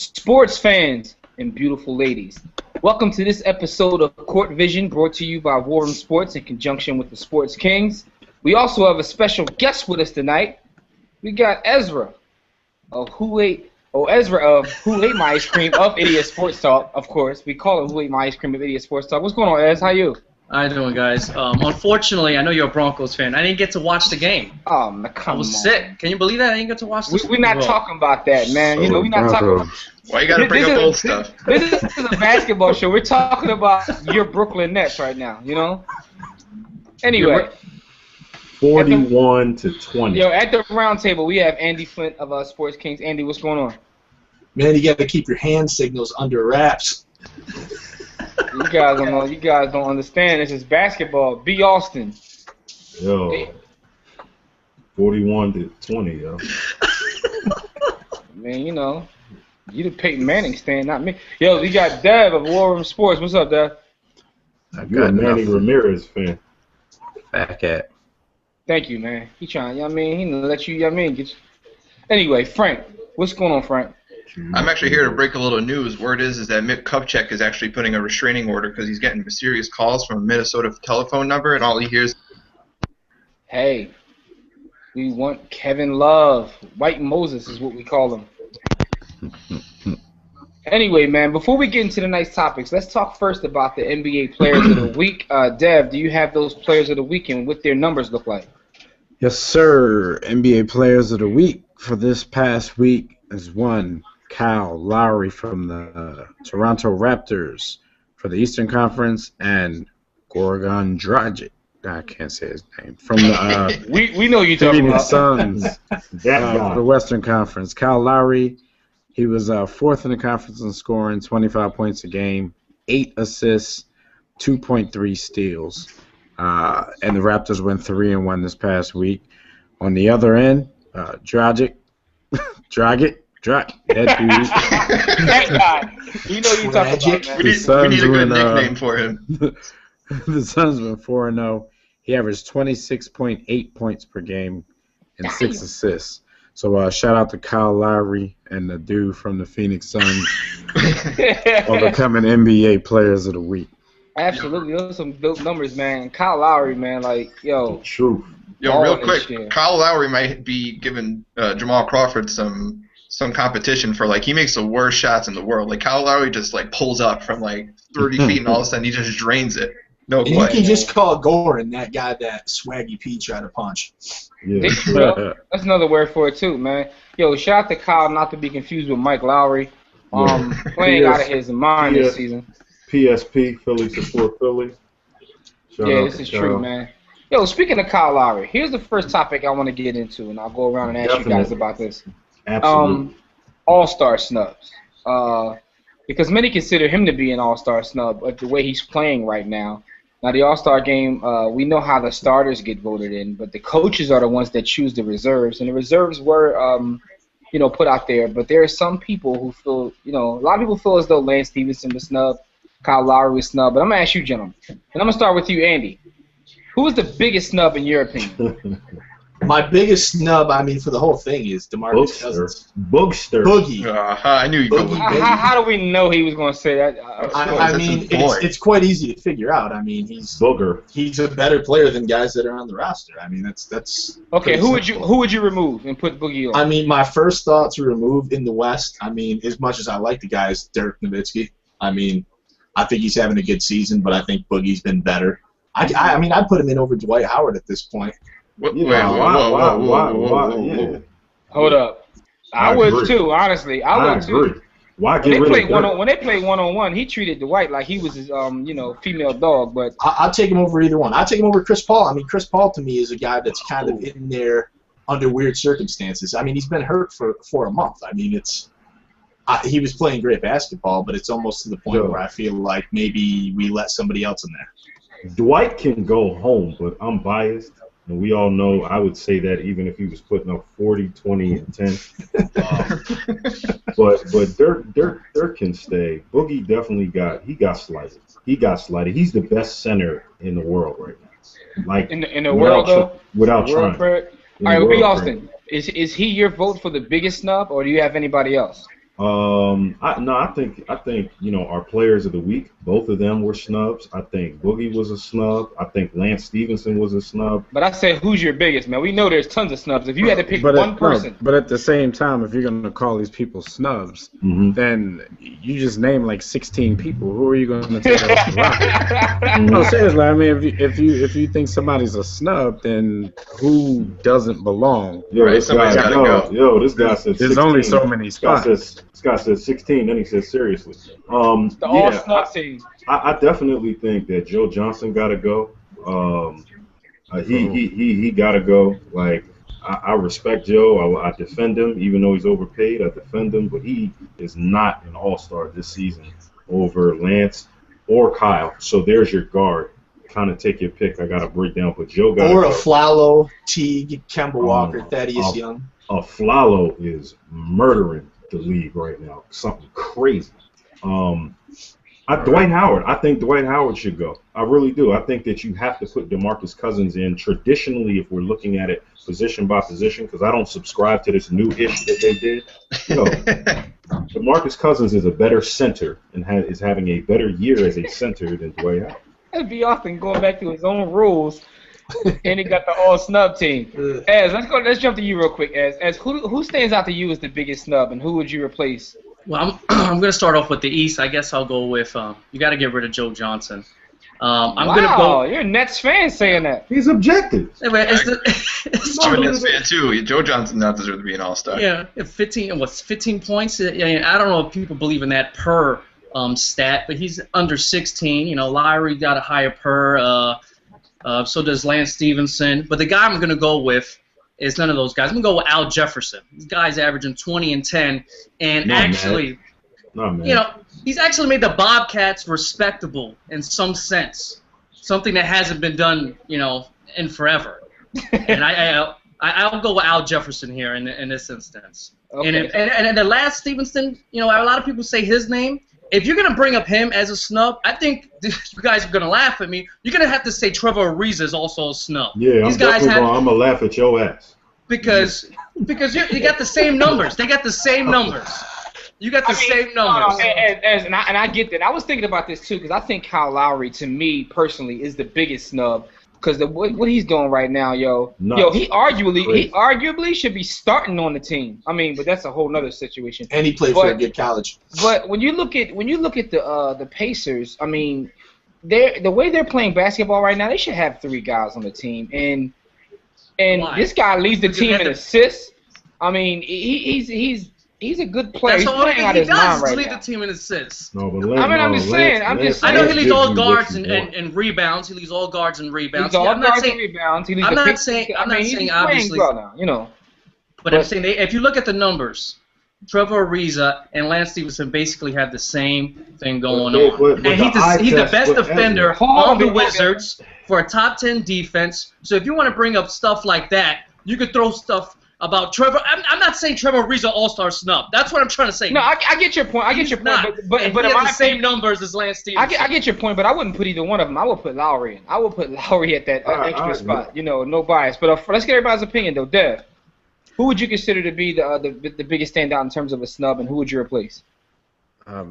Sports fans and beautiful ladies, welcome to this episode of Court Vision, brought to you by Warren Sports in conjunction with the Sports Kings. We also have a special guest with us tonight. We got Ezra of Who Ate My Ice Cream of Idiot Sports Talk. Of course, we call him Who Ate My Ice Cream of Idiot Sports Talk. What's going on, Ez? How you? How you doing, guys? Unfortunately, I know you're a Broncos fan. I didn't get to watch the game. Oh, man, come on. I was sick. Can you believe that? I didn't get to watch the We're not talking about that, man. We're not talking about... Why you gotta bring up old stuff? This is a basketball show. We're talking about your Brooklyn Nets right now, Anyway. 41-20. Yo, at the round table, we have Andy Flint of Sports Kings. Andy, what's going on? Man, you got to keep your hand signals under wraps. You guys don't know. You guys don't understand. This is basketball. B. Austin. Yo. Hey. 41-20, yo. Man, you the Peyton Manning stand, not me. Yo, we got Dev of Warren Sports. What's up, Dev? You're a Manny Ramirez fan. Back at. Thank you, man. He trying, he let you, get you. Anyway, Frank, what's going on, Frank? I'm actually here to break a little news. Word is that Mick Kupchak is actually putting a restraining order because he's getting mysterious calls from a Minnesota telephone number, and all he hears. Hey, we want Kevin Love. White Moses is what we call him. Anyway, man, before we get into the nice topics, let's talk first about the NBA Players of the Week. Dev, do you have those Players of the Week and what their numbers look like? Yes, sir. NBA Players of the Week for this past week is one, Kyle Lowry from the Toronto Raptors for the Eastern Conference, and Goran Dragic. I can't say his name. From the we know you're talking about Suns for the Western Conference. Kyle Lowry, he was fourth in the conference in scoring, 25 points a game, 8 assists, 2.3 steals. And the Raptors went 3-1 this past week. On the other end, Dragic, that dude. That guy. You know you talking about, man. We need a good nickname for him. The Suns went 4-0. He averaged 26.8 points per game and 6 assists. So shout out to Kyle Lowry and the dude from the Phoenix Suns for becoming NBA Players of the Week. Absolutely. Those are some dope numbers, man. Kyle Lowry, man, True. Yo, real quick, Kyle Lowry might be giving Jamal Crawford some competition for, he makes the worst shots in the world. Kyle Lowry just, pulls up from, 30 feet, and all of a sudden he just drains it. No and play. You can just call Goran that guy that Swaggy P tried to punch. Yeah. That's another word for it, too, man. Yo, shout out to Kyle, not to be confused with Mike Lowry. Playing out of his mind this season. PSP, Philly support Philly. This is true, man. Yo, speaking of Kyle Lowry, here's the first topic I want to get into, and I'll go around and ask you guys about this. Absolutely. All-star snubs. Because many consider him to be an all-star snub, but the way he's playing right now. Now, the all-star game, we know how the starters get voted in, but the coaches are the ones that choose the reserves, and the reserves were, put out there. But there are some people who feel, a lot of people feel as though Lance Stevenson was snub, Kyle Lowry was snub. But I'm gonna ask you, gentlemen, and I'm gonna start with you, Andy. Who is the biggest snub in your opinion? My biggest snub, for the whole thing is DeMarcus Cousins. Boogster. Boogie. I knew you'd go with Boogie. How do we know he was going to say that? It's quite easy to figure out. He's Booger. He's a better player than guys that are on the roster. That's okay. Who would you remove and put Boogie on? My first thought to remove in the West. As much as I like the guys, Dirk Nowitzki. I think he's having a good season, but I think Boogie's been better. I'd put him in over Dwight Howard at this point. Whoa. Hold up. I would too, honestly. I would too. Why when they played one-on-one, he treated Dwight like he was his female dog. But I'll take him over either one. I'll take him over Chris Paul. Chris Paul to me is a guy that's kind of in there under weird circumstances. He's been hurt for a month. He was playing great basketball, but it's almost to the point where I feel like maybe we let somebody else in there. Dwight can go home, but I'm biased. And we all know I would say that even if he was putting up 40, 20, and 10. But Dirk can stay. Boogie definitely got slighted. He's the best center in the world right now. In the world, though? Without trying. All right, B. Austin, is he your vote for the biggest snub, or do you have anybody else? I think our players of the week, both of them were snubs. I think Boogie was a snub. I think Lance Stevenson was a snub. But I said, who's your biggest, man? We know there's tons of snubs. If you had to pick one person. But at the same time, if you're going to call these people snubs, then you just name like 16 people. Who are you going to take off the roster? No, seriously. I mean, if you think somebody's a snub, then who doesn't belong? Right, somebody's got to go. Yo, this guy said 16. There's only so many spots. This guy said 16, then he said seriously. The all-snub team. I definitely think that Joe Johnson got to go. He got to go. Like, I respect Joe. I defend him, even though he's overpaid. I defend him, but he is not an all-star this season over Lance or Kyle. So there's your guard. Kind of take your pick. I got to break down, but Joe got to go. Or Aflalo, Teague, Kemba Walker, Thaddeus Young. Aflalo is murdering the league right now. Something crazy. Dwight Howard. I think Dwight Howard should go. I really do. I think that you have to put DeMarcus Cousins in traditionally if we're looking at it position by position, because I don't subscribe to this new ish that they did. DeMarcus Cousins is a better center and is having a better year as a center than Dwight Howard. That'd be Austin going back to his own rules. And he got the all snub team. Az, let's jump to you real quick. Az, who stands out to you as the biggest snub, and who would you replace? Well, I'm going to start off with the East. I guess I'll go with you got to get rid of Joe Johnson. I'm going to go. You're a Nets fan saying that. He's objective. I'm a Nets fan too. Joe Johnson not deserve to be an all-star. Yeah, 15 points? I don't know if people believe in that per stat, but he's under 16. Lowry got a higher per. So does Lance Stevenson. But the guy I'm going to go with is none of those guys. I'm going to go with Al Jefferson. This guy's averaging 20 and 10. And he's actually made the Bobcats respectable in some sense. Something that hasn't been done, in forever. And I'll go with Al Jefferson here in this instance. Okay. And the last Stevenson, a lot of people say his name. If you're going to bring up him as a snub, I think you guys are going to laugh at me. You're going to have to say Trevor Ariza is also a snub. Yeah, I'm going to laugh at your ass. Because you got the same numbers. They got the same numbers. You got the same numbers. And I get that. I was thinking about this, too, because I think Kyle Lowry, to me, personally, is the biggest snub. Because what he's doing right now, he arguably should be starting on the team. I mean, but that's a whole nother situation. And he played for a good college. But when you look at the Pacers, I mean, the way they're playing basketball right now, they should have 3 guys on the team. And this guy leads the team in assists. I mean, he's a good player. That's all he does is lead the team in assists. No, but I'm just saying. I know he leads all guards and rebounds. He leads all guards and rebounds. I'm not saying obviously. Well now, But I'm saying if you look at the numbers, Trevor Ariza and Lance Stevenson basically have the same thing going on. And he's the best defender on the Wizards for a top 10 defense. So if you want to bring up stuff like that, you could throw stuff about Trevor. I'm not saying Trevor Ariza all-star snub. That's what I'm trying to say. No, I get your point. But he has the same numbers as Lance Stevenson. I get your point, but I wouldn't put either one of them. I would put Lowry in. I would put Lowry at that extra spot. No bias. But let's get everybody's opinion though. Dev, who would you consider to be the biggest standout in terms of a snub, and who would you replace? I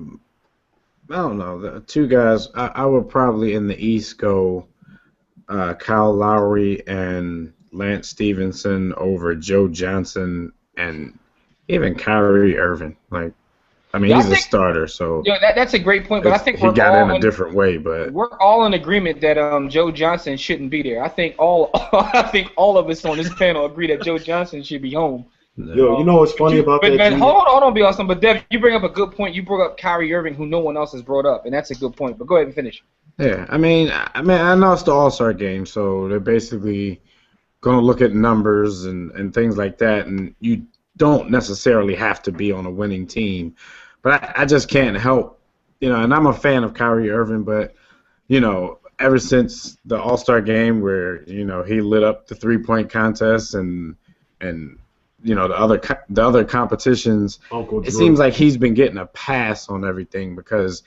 don't know. The 2 guys, I would probably in the East go Kyle Lowry and Lance Stevenson over Joe Johnson and even Kyrie Irving. He's a starter, so that's a great point. But I think he got in a different way. But we're all in agreement that Joe Johnson shouldn't be there. I think all of us on this panel agree that Joe Johnson should be home. Yo, you know what's funny about that? But hold on, be awesome. But Dev, you bring up a good point. You brought up Kyrie Irving, who no one else has brought up, and that's a good point. But go ahead and finish. Yeah, I mean, I know it's the All-Star game, so they're basically going to look at numbers and things like that, and you don't necessarily have to be on a winning team. But I just can't help, and I'm a fan of Kyrie Irving, but, ever since the All-Star game where, he lit up the three-point contest and the other competitions, it seems like he's been getting a pass on everything because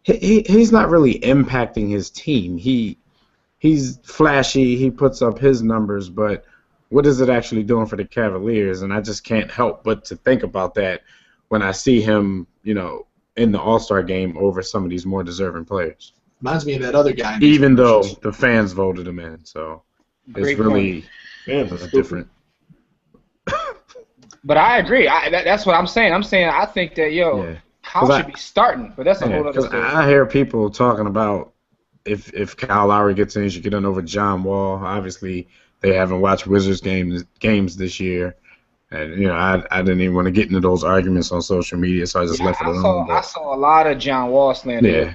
he's not really impacting his team. He's flashy, he puts up his numbers, but what is it actually doing for the Cavaliers? And I just can't help but to think about that when I see him, in the All-Star game over some of these more deserving players. Reminds me of that other guy. Even though the fans voted him in, so it's really different. But I agree. That's what I'm saying. I think that Kyle should be starting, but that's a whole other story. I hear people talking about if Kyle Lowry gets in, he should get in over John Wall. Obviously, they haven't watched Wizards games this year. And, I didn't even want to get into those arguments on social media, so I just left it alone. I saw a lot of John Wall slander. Yeah.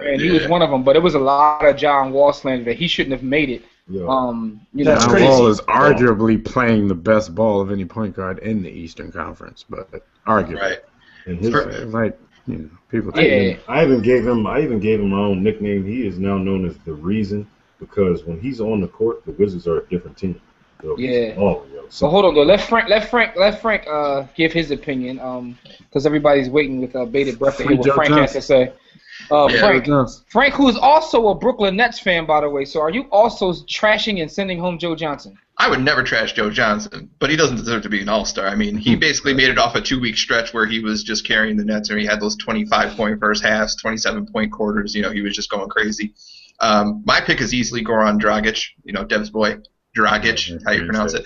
And he was one of them, but it was a lot of John Wall slander that he shouldn't have made it. John Wall is arguably playing the best ball of any point guard in the Eastern Conference, but arguably. Right. And people. Yeah. I even gave him my own nickname. He is now known as the Reason because when he's on the court, the Wizards are a different team. So So hold on though. Let Frank give his opinion. Because everybody's waiting with bated breath to hear what Frank has to say. Frank, who is also a Brooklyn Nets fan, by the way. So are you also trashing and sending home Joe Johnson? I would never trash Joe Johnson, but he doesn't deserve to be an all-star. I mean, he basically made it off a 2-week stretch where he was just carrying the Nets, and he had those 25-point first halves, 27-point quarters. He was just going crazy. My pick is easily Goran Dragic, Dev's boy, Dragic, how you pronounce it.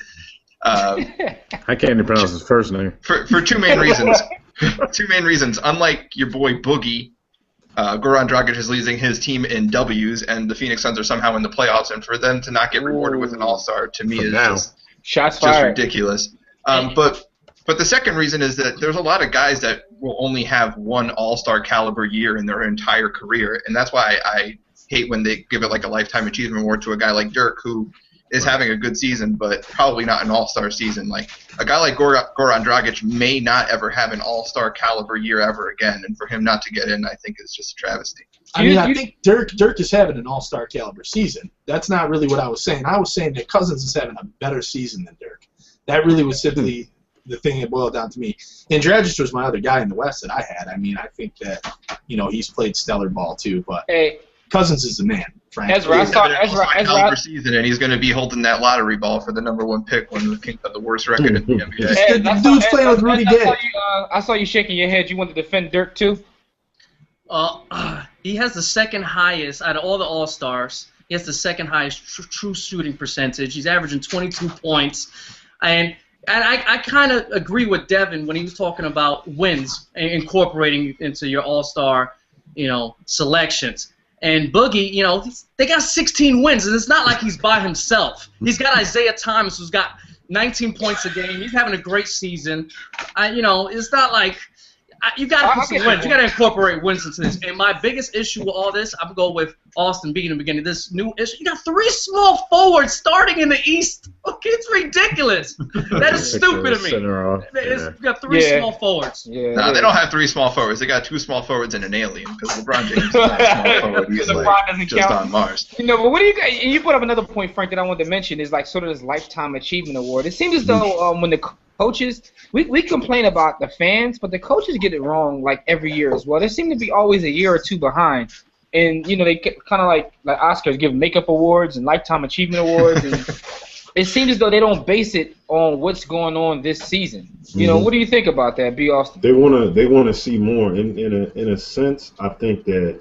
I can't even pronounce his first name. For two main reasons. Unlike your boy Boogie, Goran Dragic is leading his team in W's, and the Phoenix Suns are somehow in the playoffs. And for them to not get rewarded with an All-Star, to me, is just ridiculous. But the second reason is that there's a lot of guys that will only have one All-Star caliber year in their entire career, and that's why I hate when they give it like a Lifetime Achievement Award to a guy like Dirk, who is having a good season, but probably not an all-star season. Like a guy like Goran Dragic may not ever have an all-star caliber year ever again, and for him not to get in, I think is just a travesty. I think Dirk is having an all-star caliber season. That's not really what I was saying. I was saying that Cousins is having a better season than Dirk. That really was simply the thing that boiled down to me. And Dragic was my other guy in the West that I had. I mean, I think that he's played stellar ball too, but Cousins is the man. Frank. Ezra, season, and he's going to be holding that lottery ball for the =1 pick when the Kings have the worst record in the NBA. The dude's playing with Rudy Gay. I saw you shaking your head. You want to defend Dirk too? He has the second highest out of all the All-Stars. He has the second highest true shooting percentage. He's averaging 22 points, and I kind of agree with Devin when he was talking about wins and incorporating into your All-Star, selections. And Boogie, they got 16 wins, and it's not like he's by himself. He's got Isaiah Thomas, who's got 19 points a game. He's having a great season. It's not like you got to put some wins. You got to incorporate wins into this. And my biggest issue with all this, I'm going to go with Austin B in the beginning. This new issue, you got 3 small forwards starting in the East. Okay, it's ridiculous. That is stupid to me. You got 3 small forwards. Yeah, no, they don't have 3 small forwards. They got 2 small forwards and an alien because LeBron James is not a small forward. He's like just on Mars. But what do you put up another point, Frank, that I wanted to mention is like sort of this Lifetime Achievement Award. It seems as though when the coaches, we complain about the fans, but the coaches get it wrong like every year as well. They seem to be always a year or 2 behind. And, they kind of like Oscars give makeup awards and Lifetime Achievement Awards. And it seems as though they don't base it on what's going on this season. What do you think about that, B. Austin? They wanna see more. In a sense, I think that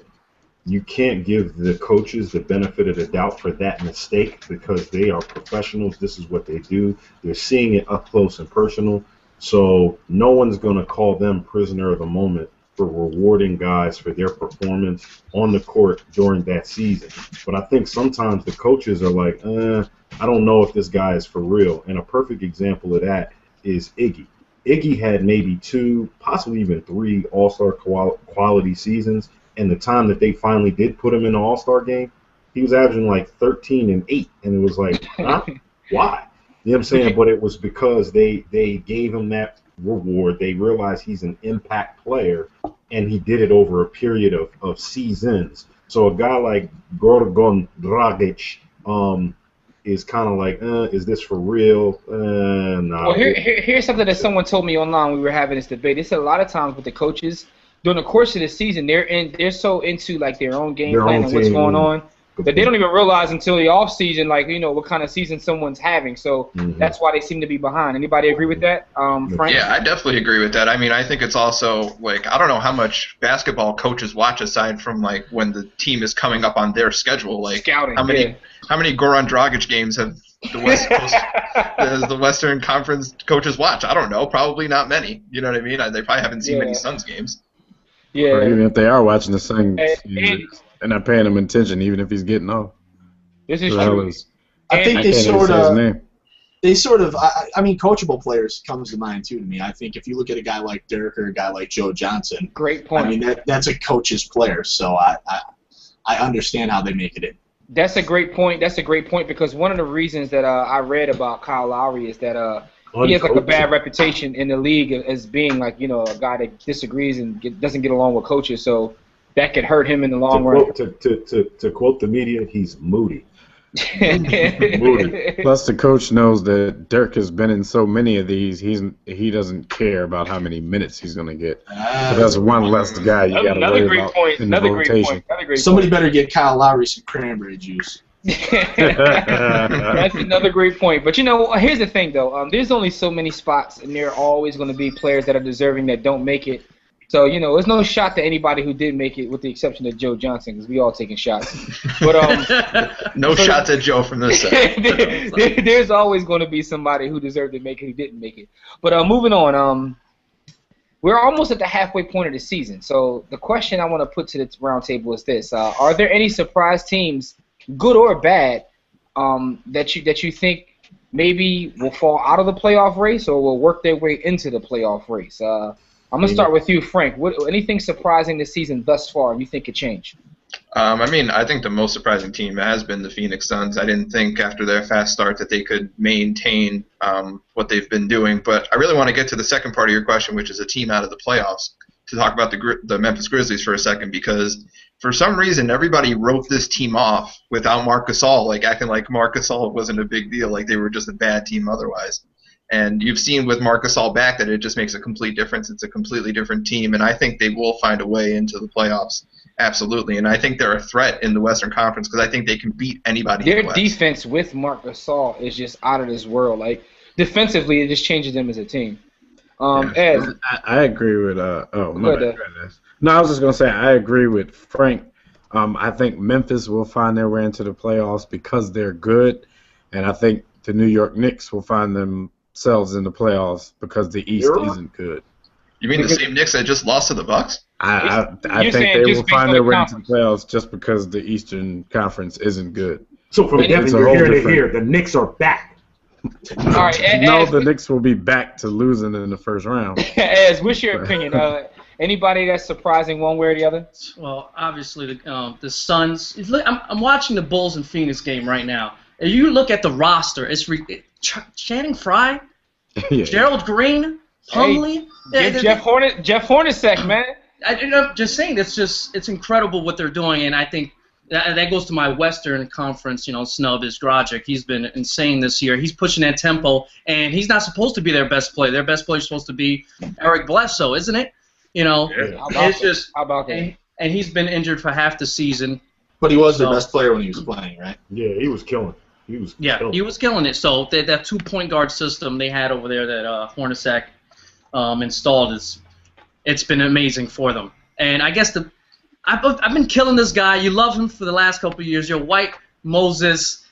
you can't give the coaches the benefit of the doubt for that mistake because they are professionals. This is what they do. They're seeing it up close and personal. So no one's going to call them prisoner of the moment for rewarding guys for their performance on the court during that season. But I think sometimes the coaches are like, I don't know if this guy is for real. And a perfect example of that is Iggy. Iggy had maybe 2, possibly even 3 all-star quality seasons. And the time that they finally did put him in the All-Star game, he was averaging like 13 and 8. And it was like, huh? Why? You know what I'm saying? But it was because they gave him that reward. They realized he's an impact player, and he did it over a period of seasons. So a guy like Goran Dragic is kind of like, is this for real? Nah. Well, here's something that someone told me online. We were having this debate. They said a lot of times with the coaches, during the course of the season, they're so into like their own game plan and what's going on. that they don't even realize until the off season, like, you know, what kind of season someone's having. So that's why they seem to be behind. Anybody agree with that, Frank? Yeah, I definitely agree with that. I mean, I think it's also, like, I don't know how much basketball coaches watch aside from, like, when the team is coming up on their schedule. Like, Scouting, how many Goran Dragic games have the West Coast, the Western Conference coaches watch? I don't know. Probably not many. You know what I mean? They probably haven't seen many Suns games. Yeah. Or even if they are watching the Suns, they're not paying him attention, even if he's getting off. This is true. I think they sort of, I mean, coachable players comes to mind, too, to me. I think if you look at a guy like Dirk or a guy like Joe Johnson. Great point. I mean, that's a coach's player, so I understand how they make it in. That's a great point. That's a great point because one of the reasons that I read about Kyle Lowry is that he has like a bad reputation in the league as being like, you know, a guy that disagrees and doesn't get along with coaches. So that could hurt him in the long run. To quote the media, he's moody. Plus, the coach knows that Dirk has been in so many of these. He doesn't care about how many minutes he's going to get. So that's one less guy you got to worry about in the rotation. Somebody better get Kyle Lowry some cranberry juice. That's another great point. But, you know, here's the thing, though. There's only so many spots, and there are always going to be players that are deserving that don't make it. So, you know, there's no shot to anybody who did make it with the exception of Joe Johnson because we all taking shots. But no shots at Joe from this side. There's always going to be somebody who deserved to make it who didn't make it. But moving on, we're almost at the halfway point of the season. So the question I want to put to the round table is this. Are there any surprise teams, good or bad, that you think maybe will fall out of the playoff race or will work their way into the playoff race? I'm going to start with you, Frank. Anything surprising this season thus far you think could change? I mean, I think the most surprising team has been the Phoenix Suns. I didn't think after their fast start that they could maintain what they've been doing. But I really want to get to the second part of your question, which is a team out of the playoffs, to talk about the Memphis Grizzlies for a second, because for some reason everybody wrote this team off without Marc Gasol, like acting like Marc Gasol wasn't a big deal, like they were just a bad team otherwise. And you've seen with Marc Gasol back that it just makes a complete difference. It's a completely different team, and I think they will find a way into the playoffs, absolutely. And I think they're a threat in the Western Conference because I think they can beat anybody in the West. Their defense with Marc Gasol is just out of this world. Like, defensively, it just changes them as a team. Ed, I agree with No, I was just gonna say I agree with Frank. I think Memphis will find their way into the playoffs because they're good, and I think the New York Knicks will find themselves in the playoffs because the East isn't good. You mean the same Knicks that just lost to the Bucks? I think they will find their way into the playoffs just because the Eastern Conference isn't good. So from Devin, you're hearing it here. The Knicks are back. All right, the Knicks will be back to losing in the first round. Ez, what's your opinion? Anybody that's surprising one way or the other? Well, obviously the Suns. I'm watching the Bulls and Phoenix game right now. If you look at the roster, it's Channing Frye, Gerald Green, Plumlee. Jeff Hornacek, man. I'm just saying, it's incredible what they're doing, and I think that goes to my Western Conference, snub is Dragic. He's been insane this year. He's pushing that tempo, and he's not supposed to be their best player. Their best player is supposed to be Eric Bledsoe, isn't it? How about that? And he's been injured for half the season. But he was their best player when he was playing, right? Yeah, he was killing. He was killing it. So that 2-point guard system they had over there that Hornacek installed it's been amazing for them. And I guess I've been killing this guy. You love him for the last couple of years. You're White Moses,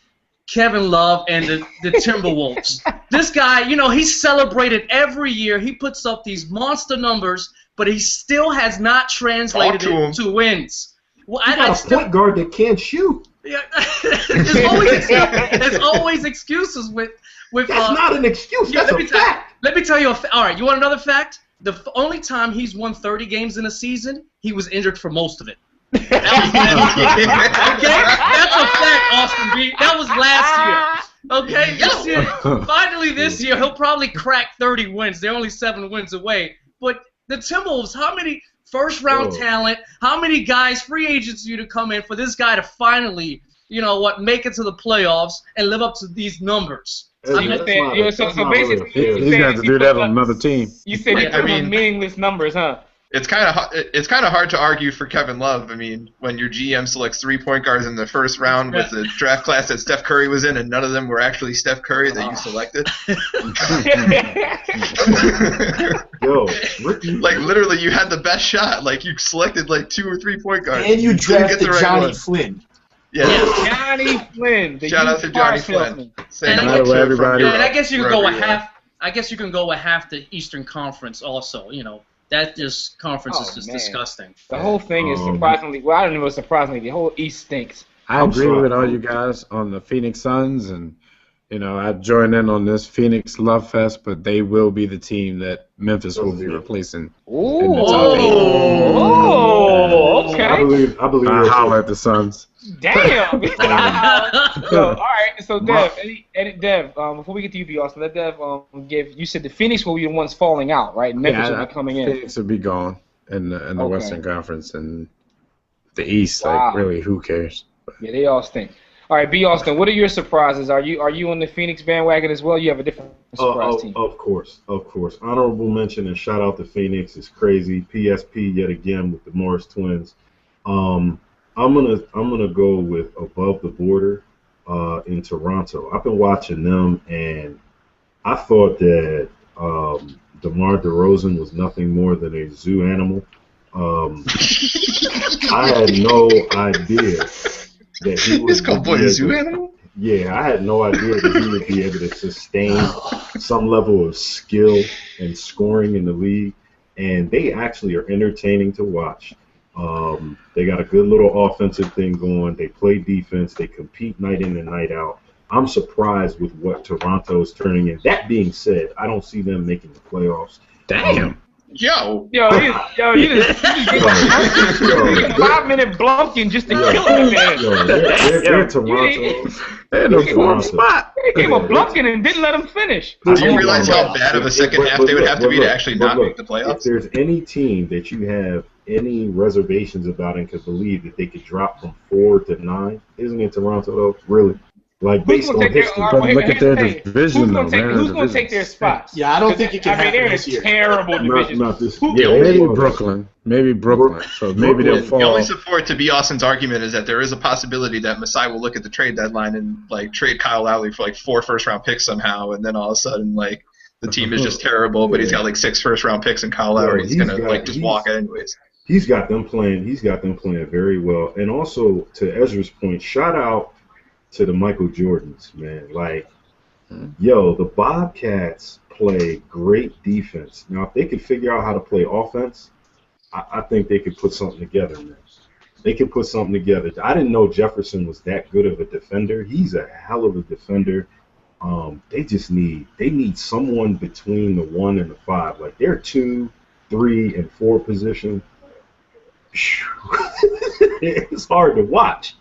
Kevin Love, and the Timberwolves. This guy, he's celebrated every year. He puts up these monster numbers, but he still has not translated it to wins. Well, I got a point guard that can't shoot. Yeah, there's always excuses with. That's not an excuse. That's a fact. Let me tell you. All right, you want another fact? The only time he's won 30 games in a season, he was injured for most of it. Okay, that's a fact, Austin B. That was last year. Okay, this year, finally this year, he'll probably crack 30 wins. They're only 7 wins away. But the Timberwolves, how many first-round talent, how many guys, free agents, to come in for this guy to finally, make it to the playoffs and live up to these numbers? So basically, he's got to do that on another team. You said he put meaningless numbers, huh? It's kind of hard to argue for Kevin Love. I mean, when your GM selects 3 point guards in the first round with the draft class that Steph Curry was in, and none of them were actually Steph Curry that you selected. Yo, Ricky, like literally, you had the best shot. Like you selected like 2 or 3 point guards, and you drafted right Johnny one. Flynn. Yeah, Johnny Flynn. Shout out to Johnny Flynn. And I guess you can go with half. I guess you can go with half the Eastern Conference also. You know. That just conference is just disgusting. The whole thing is surprisingly. Well, I don't know. Surprisingly, the whole East stinks. I agree with all you guys on the Phoenix Suns, and I join in on this Phoenix Love Fest, but they will be the team that Memphis will be replacing. Oh, okay. I believe. I holler at the Suns. Damn. So, all right. So, Dev, before we get to you, B. Austin, let Dev give. You said the Phoenix will be the ones falling out, right? Memphis will be coming in. Phoenix will be gone in the Western Conference, and the East. Like, really, who cares? Yeah, they all stink. All right, B. Austin, what are your surprises? Are you on the Phoenix bandwagon as well? You have a different surprise team. Of course. Honorable mention and shout out to Phoenix. It's crazy. PSP yet again with the Morris twins. I'm gonna go with Above the Border in Toronto. I've been watching them, and I thought that DeMar DeRozan was nothing more than a zoo animal. I had no idea that he was a zoo animal. Yeah, I had no idea that he would be able to sustain some level of skill and scoring in the league, and they actually are entertaining to watch. They got a good little offensive thing going. They play defense. They compete night in and night out. I'm surprised with what Toronto is turning in. That being said, I don't see them making the playoffs. Damn. You just gave a 5-minute blunking just to kill him, man. They're Toronto. They're no warm spot. They gave a blunking and didn't let him finish. Do you realize how bad of a second half they would have to be to actually not make the playoffs? If there's any team that you have any reservations about and could believe that they could drop from 4 to 9, isn't it Toronto though? Really? Like based on history. But look at their division, though, man. Who's going to take their spots? Yeah, I don't think it can happen they're in a this year. terrible division. Maybe Brooklyn. So maybe they'll fall. The only support to B. Austin's argument is that there is a possibility that Masai will look at the trade deadline and like trade Kyle Lowry for like 4 first-round picks somehow, and then all of a sudden like the team is just terrible, but he's got like 6 first-round picks, and Kyle Lowry is going to like just walk anyways. He's got them playing very well. And also to Ezra's point, shout out to the Michael Jordans, man. Like, the Bobcats play great defense. Now, if they could figure out how to play offense, I think they could put something together, man. They could put something together. I didn't know Jefferson was that good of a defender. He's a hell of a defender. They need someone between the 1 and the 5. Like, they're 2, 3, and 4 position. It's hard to watch.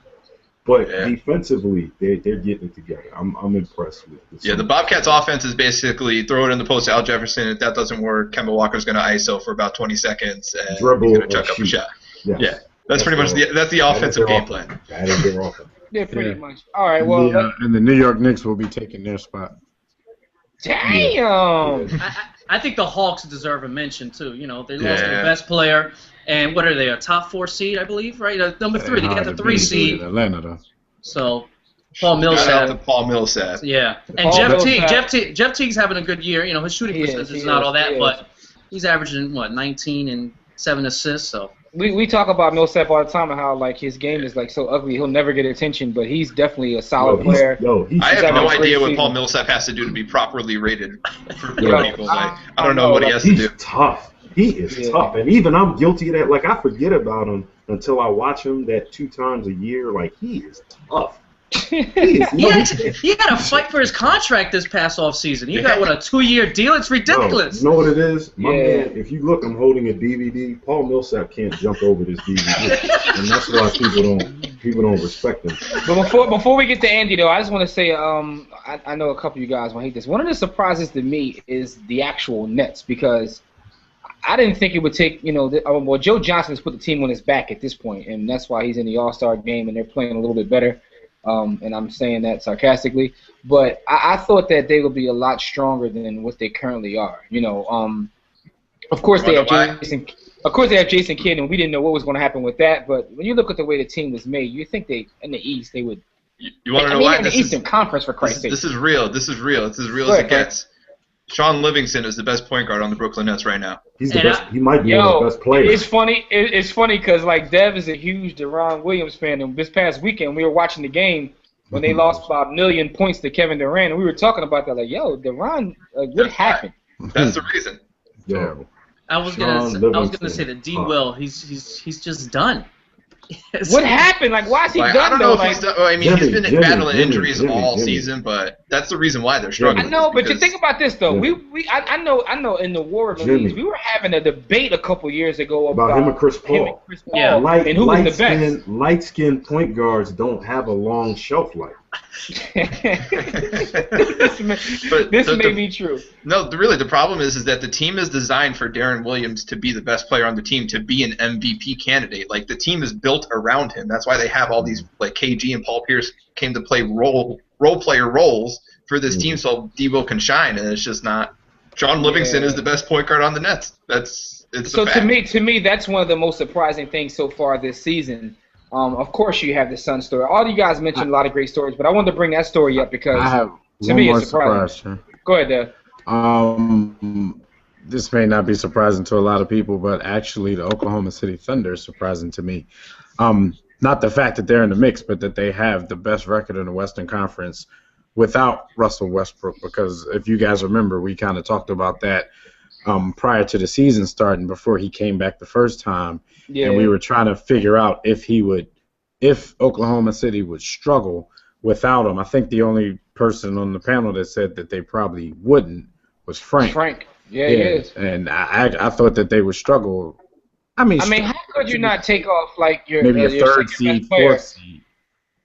But defensively, they're getting it together. I'm impressed with this. Yeah, the Bobcats' offense is basically throw it in the post to Al Jefferson. If that doesn't work, Kemba Walker's going to ISO for about 20 seconds and dribble, he's going to chuck up a shot. Yes. Yeah, that's pretty much the offensive game plan. That is their offense. Yeah, pretty much. All right, well. And the New York Knicks will be taking their spot. Damn. I think the Hawks deserve a mention too. They lost their best player, and what are they? A top 4 seed, I believe, right? Number 3. They got the 3 seed. Atlanta, though. So Paul Millsap. Shout out to Paul Millsap. Yeah, and Jeff Teague's having a good year. His shooting percentage is not all that, but he's averaging 19 and 7 assists. So. We talk about Millsap all the time and how like his game is like so ugly he'll never get attention, but he's definitely a solid player. I have no idea what Paul Millsap has to do to be properly rated for people. I don't know what he has to do. He's tough. He is tough, and even I'm guilty of that. Like I forget about him until I watch him that 2 times a year. Like he is tough. He had to fight for his contract this past offseason. He got a 2-year deal. It's ridiculous. You know what it is? My man, if you look, I'm holding a DVD. Paul Millsap can't jump over this DVD, and that's why people don't respect him. But before we get to Andy, though, I just want to say I know a couple of you guys will hate this. One of the surprises to me is the actual Nets because I didn't think it would take, Joe Johnson's put the team on his back at this point, and that's why he's in the All-Star game and they're playing a little bit better. And I'm saying that sarcastically, but I thought that they would be a lot stronger than what they currently are. Of course they have Jason. Of course, they have Jason Kidd, and we didn't know what was going to happen with that. But when you look at the way the team was made, you think they in the East they would. You want to know why? In the Eastern Conference, for Christ's sake. This is real. This is real. It's as real as it gets. Sean Livingston is the best point guard on the Brooklyn Nets right now. He's the best. He might be one of the best players. It's funny. It's funny because like Dev is a huge Deron Williams fan, and this past weekend we were watching the game when they lost about 1 million points to Kevin Durant, and we were talking about that. Like, yo, Deron, what happened? That's the reason. Terrible. I was gonna say that D. Will, he's just done. What happened? Like, why is he done? I don't know if he's done. I mean, he's been battling injuries all season, but that's the reason why they're struggling. I know, but you think about this though. I know. In the War of the Leagues, we were having a debate a couple years ago about him and Chris Paul. Yeah, and who was the best? Light-skinned point guards don't have a long shelf life. This may be true. No, really, the problem is that the team is designed for Deron Williams to be the best player on the team, to be an MVP candidate. Like, the team is built around him. That's why they have all these, like, KG and Paul Pierce came to play role player roles for this team so D-Will can shine, and it's just not. Sean Livingston is the best point guard on the Nets. It's so to me, that's one of the most surprising things so far this season. Of course, you have the Sun story. All you guys mentioned a lot of great stories, but I wanted to bring that story up because to me it's surprising. Go ahead, Dev. This may not be surprising to a lot of people, but actually the Oklahoma City Thunder is surprising to me. Not the fact that they're in the mix, but that they have the best record in the Western Conference without Russell Westbrook. Because if you guys remember, we kind of talked about that prior to the season starting, before he came back the first time. Yeah. And we were trying to figure out if Oklahoma City would struggle without him. I think the only person on the panel that said that they probably wouldn't was Frank. Yeah, he is. And I thought that they would struggle. I mean, how could you not take off like your maybe a your third seed, fourth seed?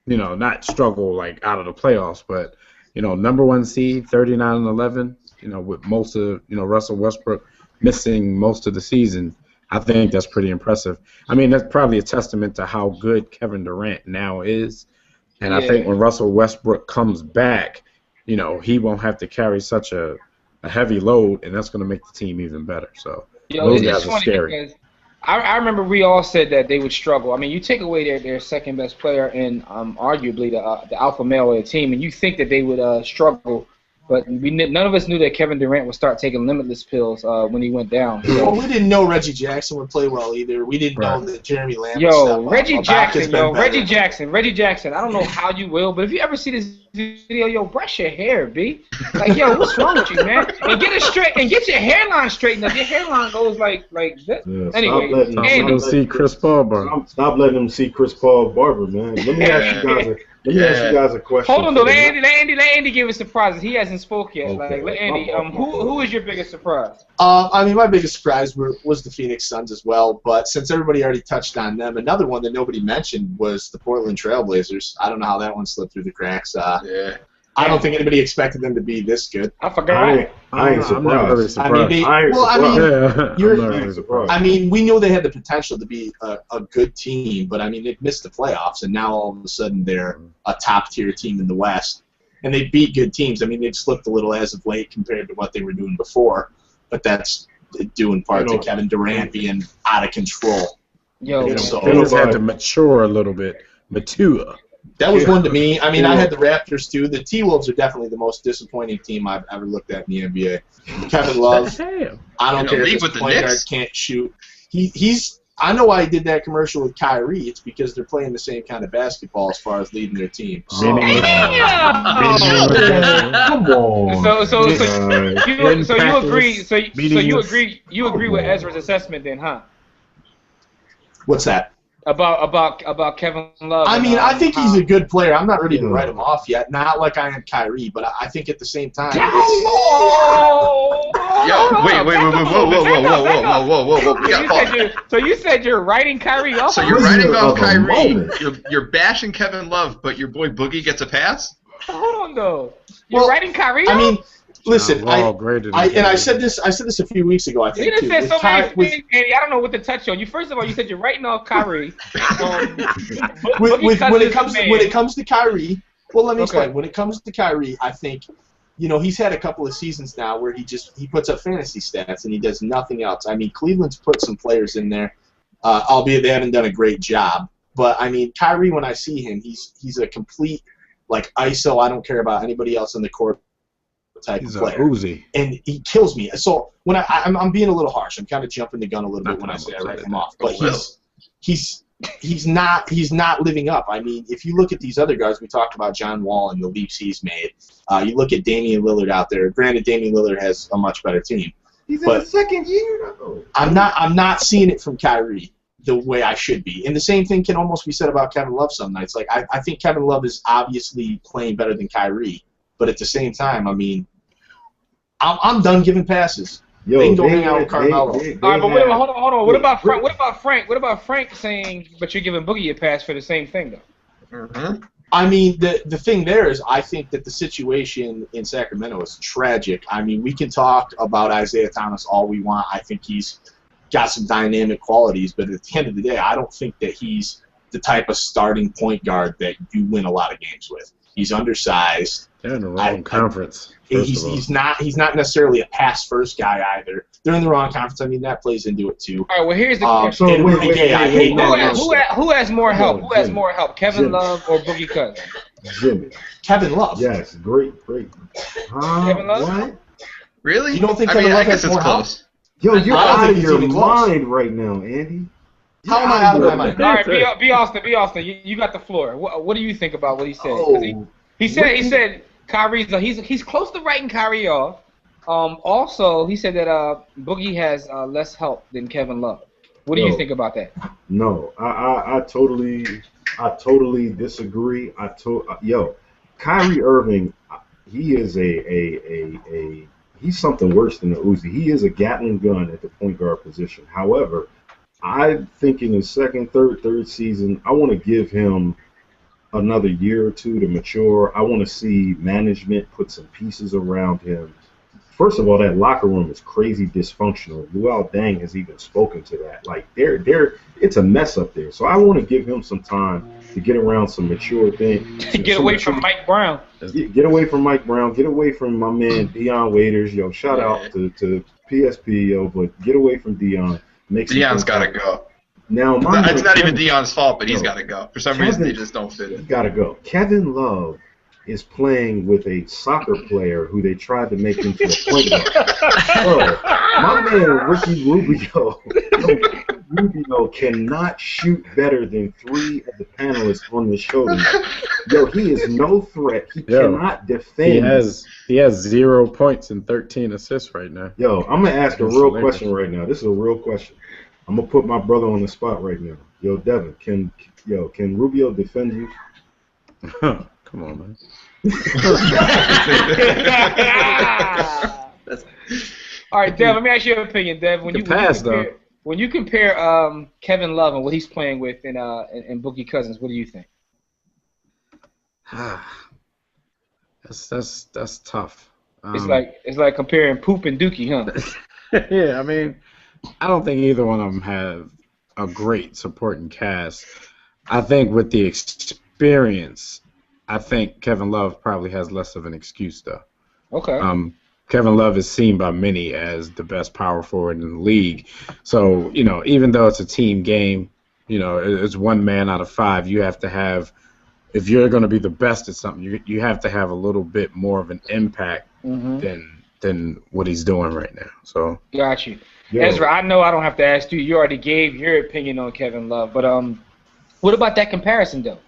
Not struggle like out of the playoffs, but number one seed, 39-11. With most of Russell Westbrook missing most of the season. I think that's pretty impressive. I mean, that's probably a testament to how good Kevin Durant now is. And I think when Russell Westbrook comes back, he won't have to carry such a heavy load, and that's going to make the team even better. So those guys are scary. I remember we all said that they would struggle. I mean, you take away their second best player and arguably the alpha male of the team, and you think that they would struggle. But none of us knew that Kevin Durant would start taking limitless pills when he went down. So. Well, we didn't know Reggie Jackson would play well either. We didn't know that Jeremy Lamb would step up. Reggie Jackson. I don't know how you will, but if you ever see this video, brush your hair, B. Like, what's wrong with you, man? And get it straight, and get your hairline straightened up. Your hairline goes like this. Yeah, anyway, Andy. See Chris Paul barber. Stop letting him see Chris Paul barber, man. Let me ask you guys a question. Hold on, though. Let Andy give us surprises. He hasn't spoke yet. Okay. Let Andy. Who is your biggest surprise? I mean, my biggest surprise was the Phoenix Suns as well. But since everybody already touched on them, another one that nobody mentioned was the Portland Trailblazers. I don't know how that one slipped through the cracks. I don't think anybody expected them to be this good. I forgot. I ain't surprised. I'm not really surprised. I mean, we knew they had the potential to be a good team, but I mean, they've missed the playoffs, and now all of a sudden they're a top-tier team in the West, and they beat good teams. I mean, they've slipped a little as of late compared to what they were doing before, but that's due in part to Kevin Durant being out of control. Things had to mature a little bit. That was one to me. I mean, I had the Raptors too. The T-Wolves are definitely the most disappointing team I've ever looked at in the NBA. Kevin Love, I don't care if his point guard can't shoot. I know why he did that commercial with Kyrie. It's because they're playing the same kind of basketball as far as leading their team. So, Come on. So you agree? So you agree with Ezra's assessment then, huh? What's that? About Kevin Love. I mean, I think he's a good player. I'm not ready to write him off yet. Not like I am Kyrie, but I think at the same time. Whoa! So you said you're writing Kyrie off? So you're writing off Kyrie. You're bashing Kevin Love, but your boy Boogie gets a pass? Hold on though. You're writing Kyrie off? I mean, listen, I said this a few weeks ago. I think you just said so many things, Andy. I don't know what to touch on. First of all, you said you're writing off Kyrie. When it comes to Kyrie, well, let me explain. When it comes to Kyrie, I think he's had a couple of seasons now where he puts up fantasy stats and he does nothing else. I mean, Cleveland's put some players in there, albeit they haven't done a great job. But I mean, Kyrie, when I see him, he's a complete like ISO. I don't care about anybody else on the court type of player. Uzi. And he kills me. So when I'm being a little harsh, I'm kind of jumping the gun a little bit when I say I write him off. But he's not living up. I mean, if you look at these other guys, we talked about John Wall and the leaps he's made. You look at Damian Lillard out there. Granted, Damian Lillard has a much better team. He's in his second year though. I'm not seeing it from Kyrie the way I should be. And the same thing can almost be said about Kevin Love some nights. Like I think Kevin Love is obviously playing better than Kyrie, but at the same time, I mean, I'm done giving passes. Yo, they can go hang out with Carmelo. All right, but hold on. What about Frank? What about Frank saying, but you're giving Boogie a pass for the same thing, though? Mm-hmm. I mean, the thing there is I think that the situation in Sacramento is tragic. I mean, we can talk about Isaiah Thomas all we want. I think he's got some dynamic qualities, but at the end of the day, I don't think that he's the type of starting point guard that you win a lot of games with. He's undersized. They're in the wrong conference. He's not necessarily a pass first guy either. They're in the wrong conference. I mean, that plays into it too. All right. Well, here's the question: Who has more help? Who has more help? Kevin Love or Boogie Cousins? Jimmy. Kevin Love. Yes, great. Kevin Love. What? Really? You don't think Kevin Love has more help? Yo, you're out of your mind right now, Andy. How am I out of my mind? All right, be Austin. You got the floor. What do you think about what he said? He said Kyrie's he's close to writing Kyrie off. Also, he said that Boogie has less help than Kevin Love. What do you think about that? No, I totally disagree. Kyrie Irving, he is he's something worse than the Uzi. He is a Gatling gun at the point guard position. However, I think in his third season, I want to give him another year or two to mature. I want to see management put some pieces around him. First of all, that locker room is crazy dysfunctional. Luol Deng has even spoken to that. Like it's a mess up there. So I want to give him some time to get around some mature things. Get away from Mike Brown. Get away from Mike Brown. Get away from my man Deion Waiters. Yo, shout out to PSP, yo, but get away from Deion. Deion's got to go. Now, it's not even Deion's fault, but he's got to go. For some reason, they just don't fit it. He's got to go. Kevin Love is playing with a soccer player who they tried to make into a point guard. My man Ricky Rubio cannot shoot better than 3 of the panelists on the show. Yo, he is no threat. He cannot defend. He has 0 points and 13 assists right now. Yo, I'm gonna ask a real question right now. This is a real question. I'm gonna put my brother on the spot right now. Yo, Devin, can Rubio defend you? Come on, man. All right, Dev. Let me ask you your opinion, Dev. When you compare Kevin Love and what he's playing with in Boogie Cousins, what do you think? That's tough. It's like comparing Poop and Dookie, huh? Yeah, I mean, I don't think either one of them have a great supporting cast. I think with the experience, I think Kevin Love probably has less of an excuse, though. Okay. Kevin Love is seen by many as the best power forward in the league. So, even though it's a team game, it's one man out of 5. You have to have, if you're going to be the best at something, you have to have a little bit more of an impact than what he's doing right now. So. Got you. Yo. Ezra, I know I don't have to ask you. You already gave your opinion on Kevin Love. But what about that comparison, though?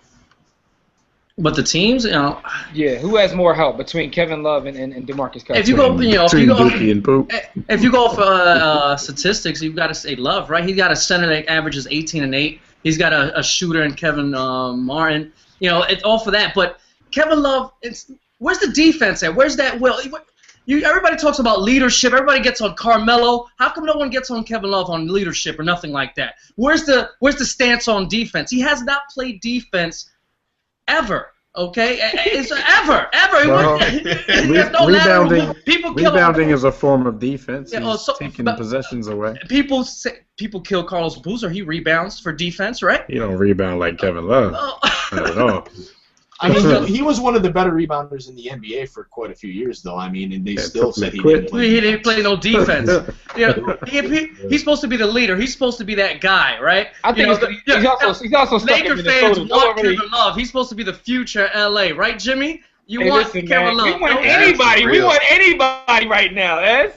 But the teams, Yeah, who has more help between Kevin Love and DeMarcus Cousins? If you go for statistics, you've got to say Love, right? He's got a center that averages 18 and 8. He's got a shooter in Kevin Martin. It's all for that. But Kevin Love, where's the defense at? Where's that will? Everybody talks about leadership. Everybody gets on Carmelo. How come no one gets on Kevin Love on leadership or nothing like that? Where's the stance on defense? He has not played defense ever, okay? It's ever. Well, rebounding is a form of defense. Yeah, taking possessions away. People kill Carlos Boozer. He rebounds for defense, right? He don't rebound like Kevin Love. Not at all. I mean, he was one of the better rebounders in the NBA for quite a few years, though. I mean, and they still said he didn't play. He didn't play no defense. He's supposed to be the leader. He's supposed to be that guy, right? I think he's also stuck Laker in fans Minnesota. want Kevin Love. He's supposed to be the future LA, right, Jimmy? You want Kevin Love. We want anybody. We want anybody right now. As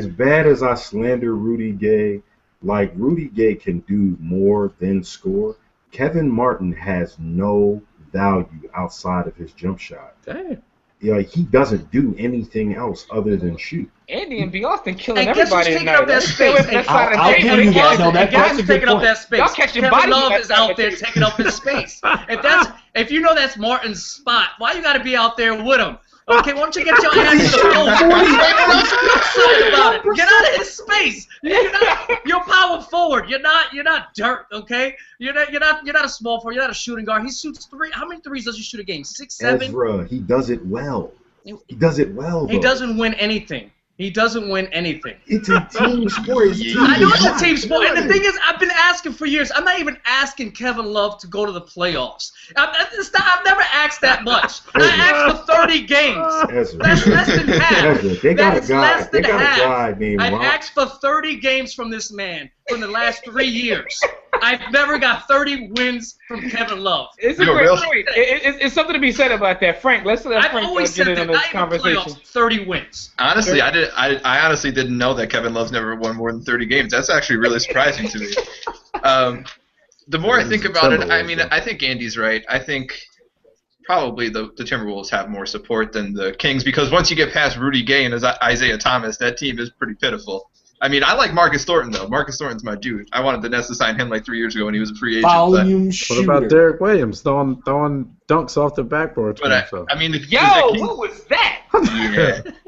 bad as I slander Rudy Gay, like Rudy Gay can do more than score. Kevin Martin has no value outside of his jump shot. Damn. Yeah, he doesn't do anything else other than shoot. Andy and B. Austin killing and everybody taking up that space. I'll give you guys. No, that's a good taking up that space. Y'all catching Kevin bodies Love is out there taking up his space. If you know that's Martin's spot, why you got to be out there with him? Okay, why don't you get your ass in the phone? About it. Get out of his space. You're power forward. You're not dirt. Okay, you're not a small forward. You're not a shooting guard. He shoots three. How many threes does he shoot a game? 6, 7. Ezra, he does it well. He does it well. He doesn't win anything. He doesn't win anything. It's a team sport. I know it's a team sport. And the thing is, I've been asking for years. I'm not even asking Kevin Love to go to the playoffs. I've never asked that much. I asked for 30 games. That's less than half. They got a guy named I've asked for 30 games from this man from the last 3 years. I've never got 30 wins from Kevin Love. It's a great point. It's something to be said about that, Frank. Let's let Frank get in on this conversation. 30 wins. Honestly, I honestly didn't know that Kevin Love's never won more than 30 games. That's actually really surprising to me. The more I think about it, I mean, I think Andy's right. I think probably the Timberwolves have more support than the Kings because once you get past Rudy Gay and Isaiah Thomas, that team is pretty pitiful. I mean, I like Marcus Thornton, though. Marcus Thornton's my dude. I wanted the Nets to sign him like 3 years ago when he was a free agent. What about Derek Williams throwing dunks off the backboard? But I mean, what was that?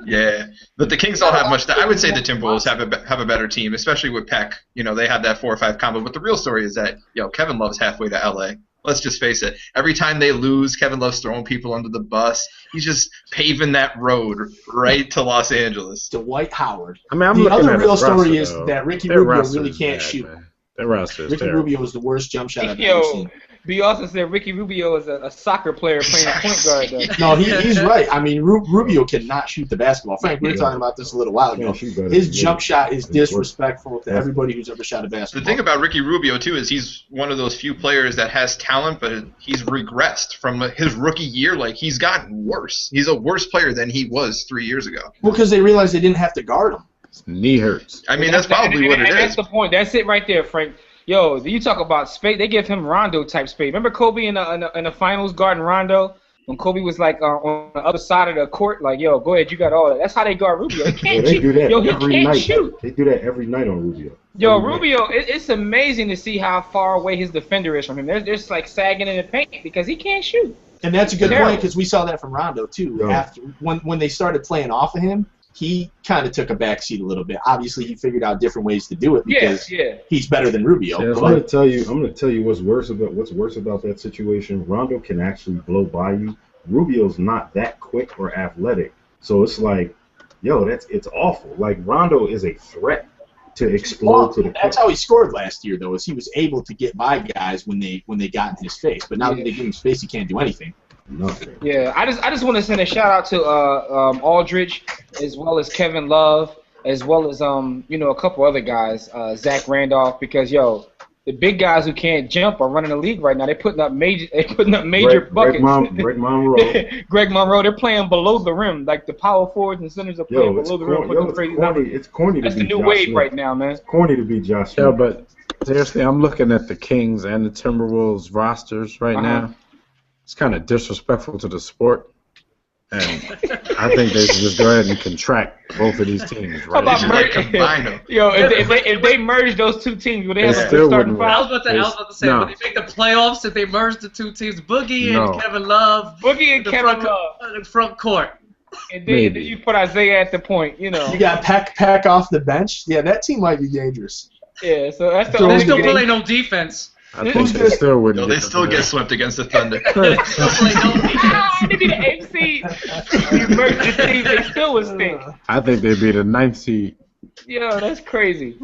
Yeah. But the Kings don't have much. I would say the Timberwolves have a better team, especially with Peck. You know, they have that 4 or 5 combo. But the real story is that Kevin Love's halfway to LA. Let's just face it. Every time they lose, Kevin Love's throwing people under the bus. He's just paving that road right to Los Angeles. To Dwight Howard. I mean, the other real story is that Ricky Rubio really can't shoot. That roster is Ricky Rubio was the worst jump shot I've ever seen. B. also said Ricky Rubio is a soccer player playing point guard. No, he's right. I mean, Rubio cannot shoot the basketball. Frank, we were talking about this a little while ago. His jump shot is disrespectful to everybody who's ever shot a basketball. The thing about Ricky Rubio, too, is he's one of those few players that has talent, but he's regressed from his rookie year. Like, he's gotten worse. He's a worse player than he was 3 years ago. Well, because they realized they didn't have to guard him. His knee hurts. I mean, that's probably what it is. That's the point. That's it right there, Frank. Yo, you talk about space. They give him Rondo type space. Remember Kobe in the finals guarding Rondo when Kobe was like on the other side of the court, like, yo, go ahead, you got all that. That's how they guard Rubio. He can't shoot. Do that he can't shoot. They do that every night on Rubio. Yo, Rubio, it's amazing to see how far away his defender is from him. They're just like sagging in the paint because he can't shoot. And that's a good point because we saw that from Rondo too. Yeah. After when they started playing off of him, he kind of took a backseat a little bit. Obviously, he figured out different ways to do it because he's better than Rubio. Yeah, I'm going to tell you what's worse about that situation. Rondo can actually blow by you. Rubio's not that quick or athletic, so it's like, it's awful. Like Rondo is a threat to explode to the. That's how he scored last year, though, is he was able to get by guys when they got in his face. But now that they give him space, he can't do anything. Nothing. Yeah, I just want to send a shout out to Aldridge, as well as Kevin Love, as well as a couple other guys, Zach Randolph, because the big guys who can't jump are running the league right now. They're putting up major buckets. Greg Monroe. Greg Monroe. They're playing below the rim, like the power forwards and centers are playing below the rim. It's corny. That's the new wave right now, man. It's corny to be Josh Smith. Yeah, but seriously, I'm looking at the Kings and the Timberwolves rosters right now. It's kind of disrespectful to the sport, and I think they should just go ahead and contract both of these teams. Right? How about combine them? Yo, if they merge those two teams, would they have a starting five? I was about to say, when they make the playoffs, if they merge the two teams, Boogie and Kevin Love, the front court. And then you put Isaiah at the point, You got Pack off the bench. Yeah, that team might be dangerous. Yeah, so that's the only. They still play no defense. I think they still wouldn't. They still get swept against the Thunder. They'd be the 8th seed. You merged the team, they still would stink. I think they'd be the 9th seed. Yo, that's crazy.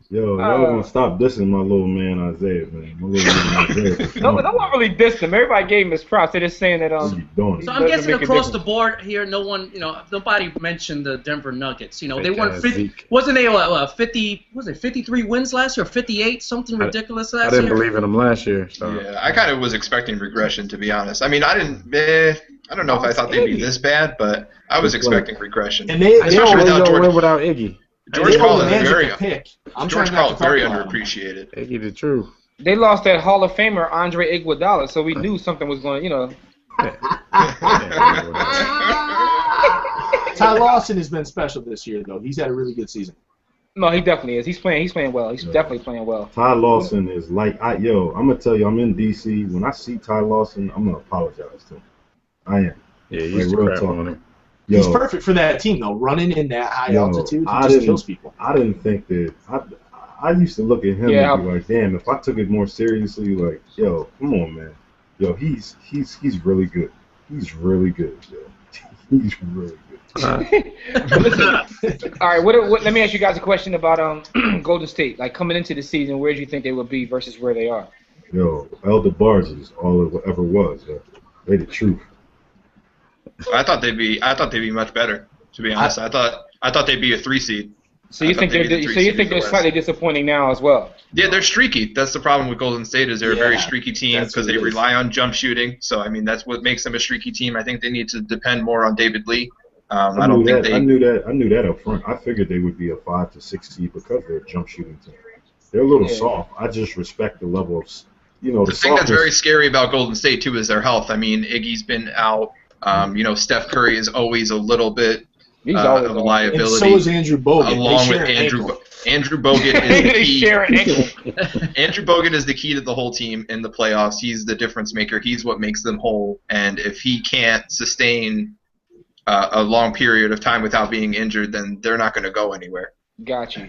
Yo, y'all gonna stop dissing my little man Isaiah, man. My little man Isaiah. No one really dissed him. Everybody gave him his props. They're just saying that So I'm guessing across the board here, nobody mentioned the Denver Nuggets. They won 50. Wasn't they 50? Was it 53 wins last year? Or 58? Something ridiculous last year. I didn't believe in them last year. So. Yeah, I kind of was expecting regression, to be honest. I mean, I don't know if I thought they'd be this bad, but I was expecting regression. And they win without Iggy. George Karl is very underappreciated. Iggy the truth. They lost that Hall of Famer Andre Iguodala, so we knew something was going. Ty Lawson has been special this year, though. He's had a really good season. No, he definitely is. He's playing well. He's definitely playing well. Ty Lawson is like, I'm gonna tell you, I'm in DC. When I see Ty Lawson, I'm gonna apologize to him. I am. Yeah, he's real crap on him. He's perfect for that team, though. Running in that high altitude, he just kills people. I didn't think that. I used to look at him and be like, damn, if I took it more seriously, like, yo, come on, man. Yo, he's really good. He's really good, yo. He's really good. All right, let me ask you guys a question about Golden State. Like, coming into the season, where do you think they would be versus where they are? Yo, Elder Barge is all it ever was. Yo. They the truth. I thought they'd be much better. To be honest, I thought they'd be a 3 seed. So you think they're slightly disappointing now as well? Yeah, they're streaky. That's the problem with Golden State is they're a very streaky team because they rely on jump shooting. So I mean that's what makes them a streaky team. I think they need to depend more on David Lee. I knew that up front. I figured they would be a 5 to 6 seed because they're a jump shooting team. They're a little soft. I just respect the level of the thing that's very scary about Golden State too is their health. I mean, Iggy's been out. Steph Curry is always a little bit of a liability. And so is Andrew Bogut. Along with Andrew Bogut is the key. Andrew Bogut is the key to the whole team in the playoffs. He's the difference maker. He's what makes them whole. And if he can't sustain a long period of time without being injured, then they're not going to go anywhere. Got you.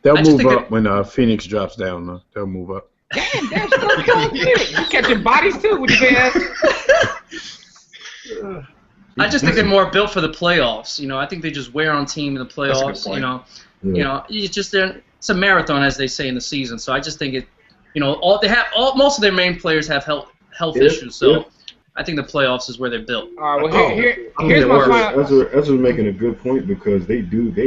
They'll move up when Phoenix drops down. Though. They'll move up. Damn, that's so cool. You catching bodies too? Would you say? I just think they're more built for the playoffs. I think they just wear on team in the playoffs. It's a marathon, as they say in the season. So I just think most of their main players have health issues. So I think the playoffs is where they're built. All right. Well, here's my final. Ezra's making a good point because they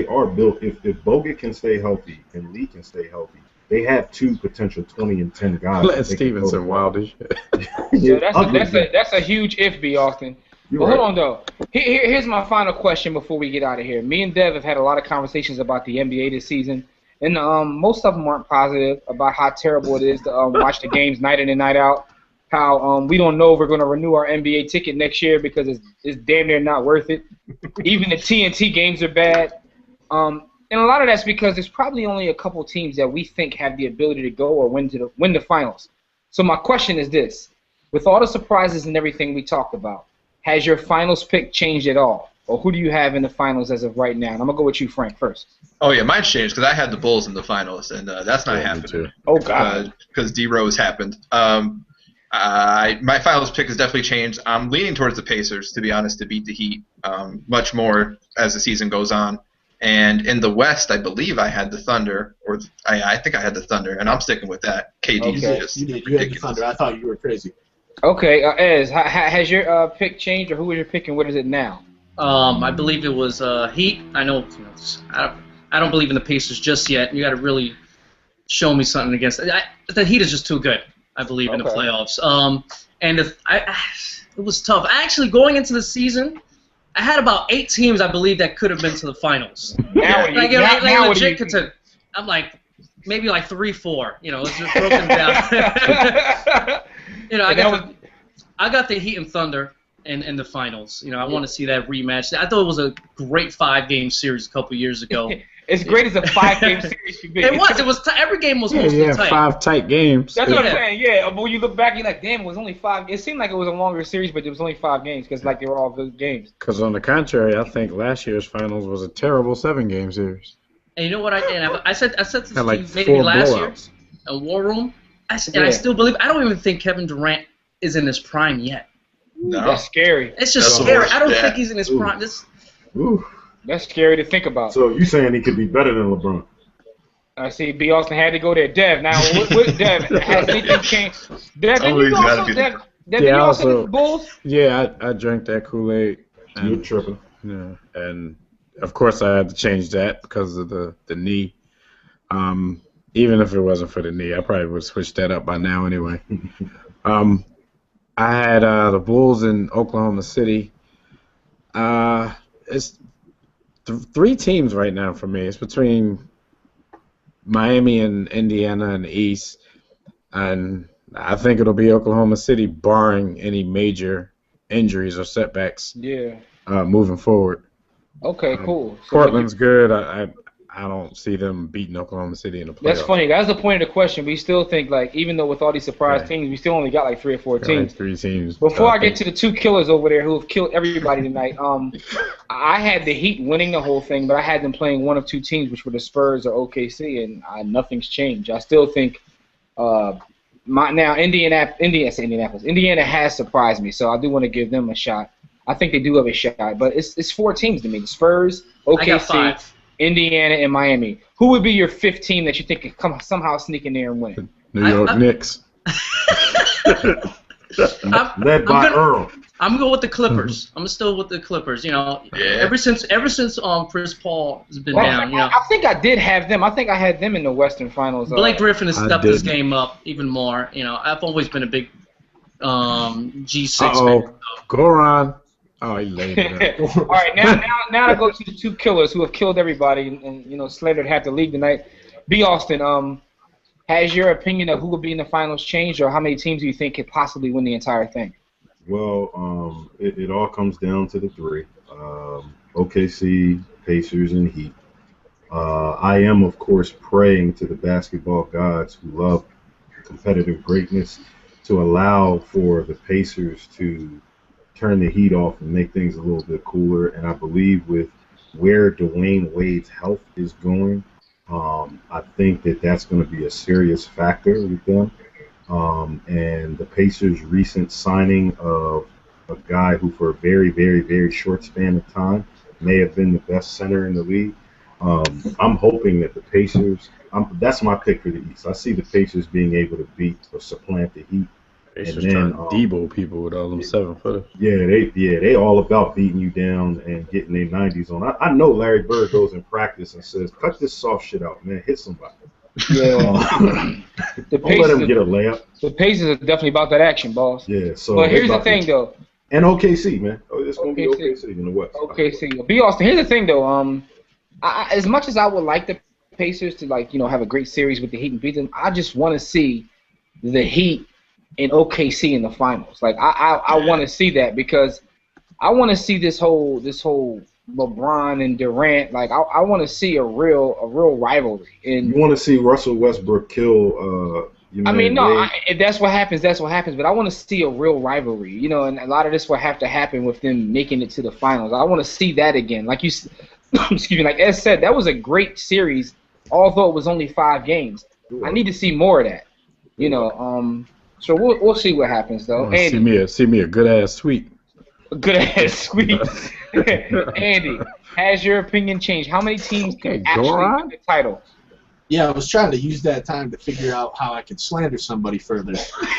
are built. If Bogut can stay healthy and Lee can stay healthy. They have 2 potential 20-10 guys. Let Stevenson wild as shit. That's a huge if, B. Austin. But hold on, though. Here's my final question before we get out of here. Me and Dev have had a lot of conversations about the NBA this season, and most of them aren't positive about how terrible it is to watch the games night in and night out, how we don't know if we're going to renew our NBA ticket next year because it's damn near not worth it. Even the TNT games are bad. And a lot of that's because there's probably only a couple teams that we think have the ability to go or win the finals. So my question is this. With all the surprises and everything we talked about, has your finals pick changed at all? Or who do you have in the finals as of right now? And I'm going to go with you, Frank, first. Oh, yeah, mine's changed because I had the Bulls in the finals, and that's not happening. Oh, God. Because D-Rose happened. My finals pick has definitely changed. I'm leaning towards the Pacers, to be honest, to beat the Heat much more as the season goes on. And in the West, I believe I had the Thunder, or I think I had the Thunder, and I'm sticking with that. KD's just you did. You had the Thunder. I thought you were crazy. Okay, Ez, has your pick changed, or who was your pick, and what is it now? I believe it was Heat. I know. I don't believe in the Pacers just yet. You got to really show me something against it. The Heat is just too good. I believe in the playoffs. And it was tough. Actually, going into the season, I had about 8 teams I believe that could have been to the finals. I'm like maybe like 3-4. It's just broken down. I got the Heat and Thunder in the finals. I want to see that rematch. I thought it was a great 5-game series a couple years ago. As great as a 5-game series could be. It was. Every game was mostly tight. 5 tight games. That's what I'm saying. Yeah, but when you look back, you're like, damn, it was only 5. It seemed like it was a longer series, but it was only 5 games because they were all good games. Because on the contrary, I think last year's finals was a terrible 7-game series. And you know what I said this to like Steve maybe last blowouts. year, a War Room. I still believe. I don't even think Kevin Durant is in his prime yet. No, that's scary. It's just scary. I don't think he's in his prime. That's scary to think about. So you saying he could be better than LeBron? I see. B. Austin had to go there. Dev, now what Dev, has anything changed? Dev, did you also Dev, you also the Bulls? Yeah, I drank that Kool-Aid. You're tripping. Yeah, and of course I had to change that because of the knee. Even if it wasn't for the knee, I probably would have switched that up by now anyway. I had the Bulls in Oklahoma City. It's three teams right now for me. It's between Miami and Indiana in the East, and I think it'll be Oklahoma City, barring any major injuries or setbacks. Yeah. Moving forward. Okay, cool. So Portland's good. I don't see them beating Oklahoma City in the playoffs. That's funny. That's the point of the question. We still think, like, even though with all these surprise teams, we still only got like 3 or 4 teams. 3 teams. Before I get to the 2 killers over there who have killed everybody tonight, I had the Heat winning the whole thing, but I had them playing one of 2 teams, which were the Spurs or OKC, and nothing's changed. I still think Indiana has surprised me, so I do want to give them a shot. I think they do have a shot, but it's 4 teams to me: the Spurs, OKC, Indiana, and Miami. Who would be your 5th team that you think could somehow sneak in there and win it? New York Knicks. Led by Earl. I'm gonna go with the Clippers. I'm still with the Clippers. You know, ever since Chris Paul has been down. I think I did have them. I think I had them in the Western Finals. Blake Griffin has stepped his game up even more. You know, I've always been a big G6 fan. Goran. Oh, he laid it up. All right, now to go to the 2 killers who have killed everybody and slandered half the league tonight. B. Austin, has your opinion of who will be in the finals changed, or how many teams do you think could possibly win the entire thing? Well, it all comes down to the 3: OKC, Pacers, and Heat. I am, of course, praying to the basketball gods who love competitive greatness to allow for the Pacers to turn the heat off and make things a little bit cooler. And I believe with where Dwayne Wade's health is going, I think that's going to be a serious factor with them. And the Pacers' recent signing of a guy who for a very, very, very short span of time may have been the best center in the league. I'm hoping that the Pacers, that's my pick for the East. I see the Pacers being able to beat or supplant the Heat. Pacers trying to Debo people with all them 7-footers. Yeah, they all about beating you down and getting their 90s on. I know Larry Bird goes in practice and says, cut this soft shit out, man. Hit somebody. Yeah. Don't let him get a layup. The Pacers are definitely about that action, boss. Yeah. So. But here's the thing, though. And OKC, man. It's going to be OKC in the West. OKC. B. Austin, here's the thing, though. As much as I would like the Pacers to, have a great series with the Heat and beat them, I just want to see the Heat in OKC in the finals. Like I want to see that, because I want to see this whole LeBron and Durant. Like I want to see a real rivalry. And you want to see Russell Westbrook kill. If that's what happens, that's what happens. But I want to see a real rivalry. And a lot of this will have to happen with them making it to the finals. I want to see that again. Like you, excuse me. Like Ed said, that was a great series, although it was only 5 games. I need to see more of that. So we'll see what happens, though. Andy, see me a good ass sweep. A good ass sweep. Andy, has your opinion changed? How many teams can actually win the title? Yeah, I was trying to use that time to figure out how I could slander somebody further.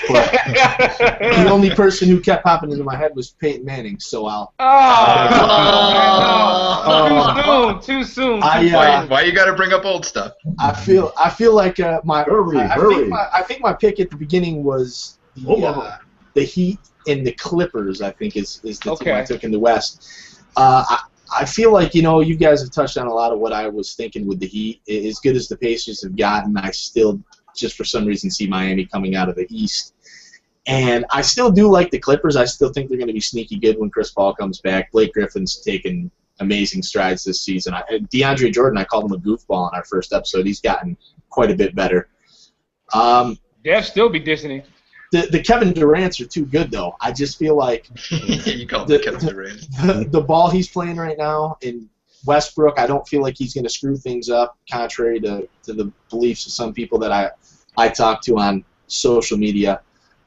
But the only person who kept popping into my head was Peyton Manning, so I'll... Too soon. Why you got to bring up old stuff? I feel like I think my pick at the beginning was the Heat and the Clippers, I think, is the team I took in the West. I feel like, you guys have touched on a lot of what I was thinking with the Heat. As good as the Pacers have gotten, I still, just for some reason, see Miami coming out of the East. And I still do like the Clippers. I still think they're going to be sneaky good when Chris Paul comes back. Blake Griffin's taken amazing strides this season. DeAndre Jordan, I called him a goofball in our first episode. He's gotten quite a bit better. They'll still be dissing him. The Kevin Durant's are too good, though. I just feel like you call him Kevin Durant. The ball he's playing right now in Westbrook, I don't feel like he's going to screw things up, contrary to the beliefs of some people that I talk to on social media.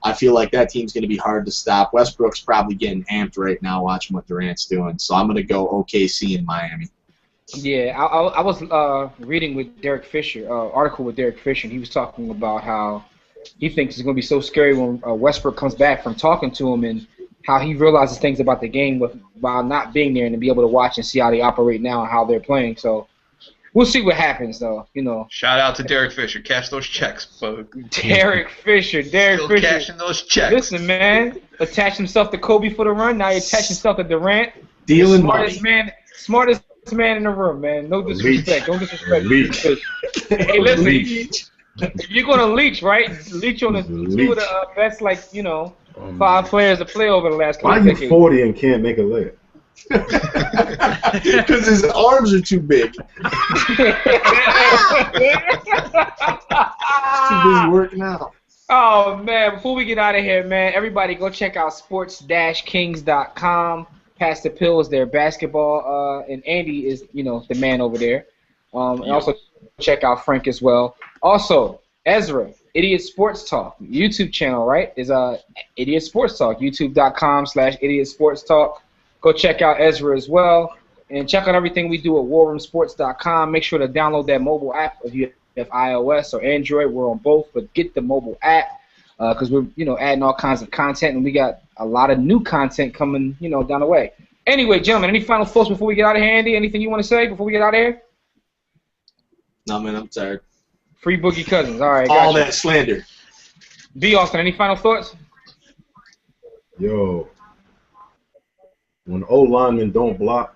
I feel like that team's going to be hard to stop. Westbrook's probably getting amped right now watching what Durant's doing, so I'm going to go OKC in Miami. Yeah, I was reading with Derek Fisher, article with Derek Fisher, and he was talking about how he thinks it's going to be so scary when Westbrook comes back from talking to him, and how he realizes things about the game while not being there, and to be able to watch and see how they operate now and how they're playing. So we'll see what happens, though. Shout out to Derek Fisher. Cash those checks, folks. Derek Fisher. Still cashing those checks. Listen, man, attached himself to Kobe for the run. Now he attached himself to Durant. Dealing money. Smartest man in the room, man. No disrespect. Don't disrespect. Hey, listen. If you're gonna leech, right? Leech on the two of the best, 5 players to play over the last couple of decades. Why are you 40 and can't make a layup? Because his arms are too big. Too busy working out. Oh man! Before we get out of here, man, everybody go check out sports-kings.com. Pastor Pill is their basketball, and Andy is, the man over there. And also check out Frank as well. Also, Ezra, Idiot Sports Talk, YouTube channel, right? Is Idiot Sports Talk, youtube.com/Idiot Sports Talk. Go check out Ezra as well, and check out everything we do at warroomsports.com. Make sure to download that mobile app if you have iOS or Android. We're on both, but get the mobile app because we're adding all kinds of content, and we got a lot of new content coming down the way. Anyway, gentlemen, any final thoughts before we get out of here, Andy? Anything you want to say before we get out of here? No, man, I'm tired. Free Boogie Cousins. All right, all that slander. B. Austin, any final thoughts? Yo, when O linemen don't block,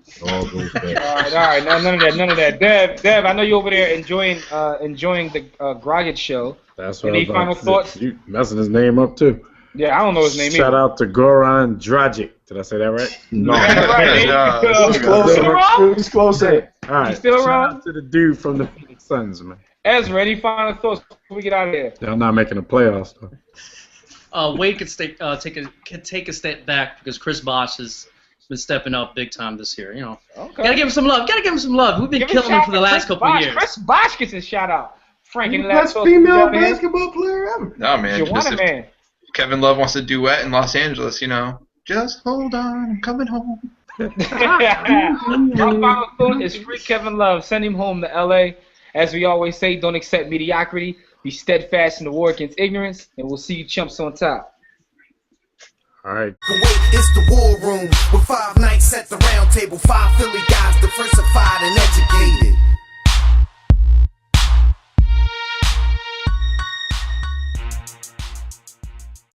it all goes back. All right. None of that. Dev, I know you're over there enjoying the Groggett show. That's what any final thoughts? You messing his name up too. Yeah, I don't know his name Shout out to Goran Dragic. Did I say that right? No. It was closer. All right. You still Shout wrong? out to the dude from the Phoenix Suns, man. Ezra, any final thoughts before we get out of here? They're not making the playoffs, though. Wade could take a step back because Chris Bosh has been stepping up big time this year. Okay. Gotta give him some love. We've been killing him for the last couple of years. Chris Bosh gets a shout out. Frank, any Best last female basketball player ever. No, man. Joanna, man. Kevin Love wants a duet in Los Angeles, just hold on, I'm coming home. My final thought is free Kevin Love. Send him home to L.A. As we always say, don't accept mediocrity. Be steadfast in the war against ignorance, and we'll see you chumps on top. All right. It's the war room with 5 nights at the round table. 5 Philly guys diversified and educated.